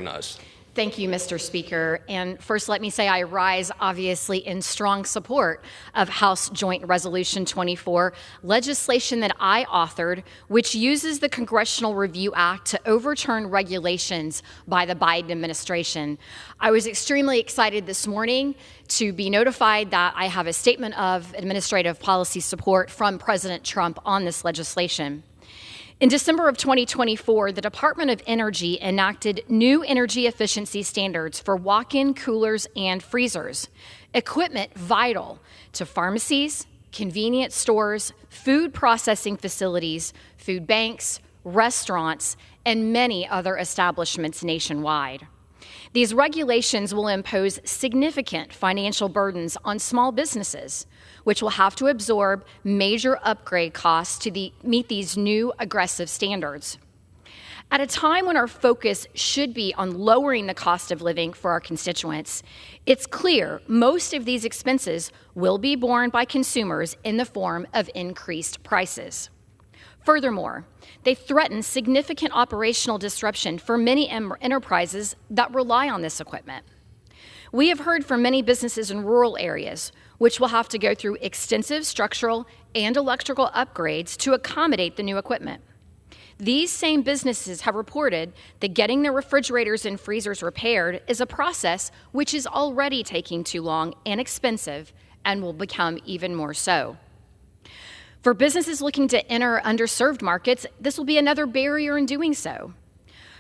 recognized. Thank you, Mr. Speaker. And first, let me say I rise, obviously, in strong support of House Joint Resolution 24, legislation that I authored, which uses the Congressional Review Act to overturn regulations by the Biden administration. I was extremely excited this morning to be notified that I have a statement of administrative policy support from President Trump on this legislation. In December of 2024, the Department of Energy enacted new energy efficiency standards for walk-in coolers and freezers, equipment vital to pharmacies, convenience stores, food processing facilities, food banks, restaurants, and many other establishments nationwide. These regulations will impose significant financial burdens on small businesses, which will have to absorb major upgrade costs to meet these new aggressive standards. At a time when our focus should be on lowering the cost of living for our constituents, it's clear most of these expenses will be borne by consumers in the form of increased prices. Furthermore, they threaten significant operational disruption for many enterprises that rely on this equipment. We have heard from many businesses in rural areas, which will have to go through extensive structural and electrical upgrades to accommodate the new equipment. These same businesses have reported that getting their refrigerators and freezers repaired is a process which is already taking too long and expensive and will become even more so. For businesses looking to enter underserved markets, this will be another barrier in doing so.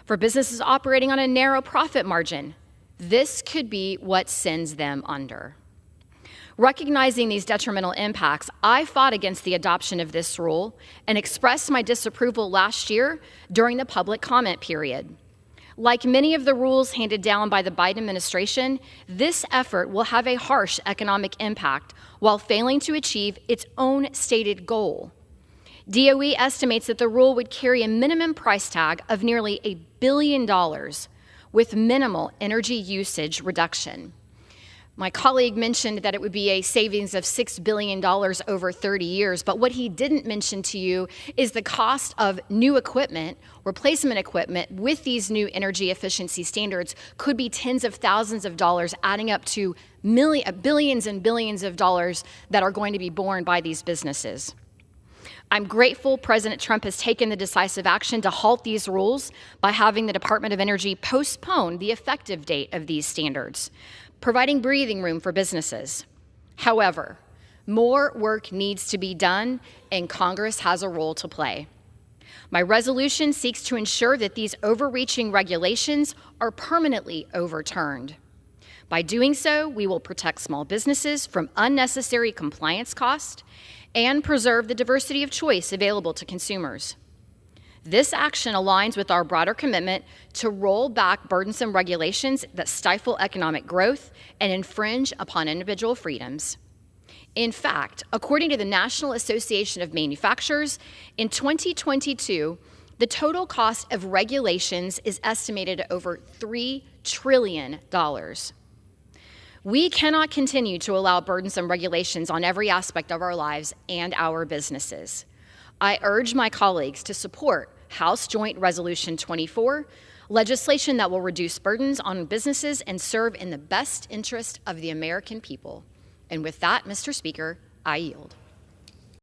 For businesses operating on a narrow profit margin, this could be what sends them under. Recognizing these detrimental impacts, I fought against the adoption of this rule and expressed my disapproval last year during the public comment period. Like many of the rules handed down by the Biden administration, this effort will have a harsh economic impact while failing to achieve its own stated goal. DOE estimates that the rule would carry a minimum price tag of nearly $1 billion with minimal energy usage reduction. My colleague mentioned that it would be a savings of $6 billion over 30 years, but what he didn't mention to you is the cost of new equipment, replacement equipment with these new energy efficiency standards could be tens of thousands of dollars, adding up to billions and billions of dollars that are going to be borne by these businesses. I'm grateful President Trump has taken the decisive action to halt these rules by having the Department of Energy postpone the effective date of these standards, providing breathing room for businesses. However, more work needs to be done, and Congress has a role to play. My resolution seeks to ensure that these overreaching regulations are permanently overturned. By doing so, we will protect small businesses from unnecessary compliance costs and preserve the diversity of choice available to consumers. This action aligns with our broader commitment to roll back burdensome regulations that stifle economic growth and infringe upon individual freedoms. In fact, according to the National Association of Manufacturers, in 2022, the total cost of regulations is estimated at over $3 trillion. We cannot continue to allow burdensome regulations on every aspect of our lives and our businesses. I urge my colleagues to support House Joint Resolution 24, legislation that will reduce burdens on businesses and serve in the best interest of the American people. And with that, Mr. Speaker, I yield.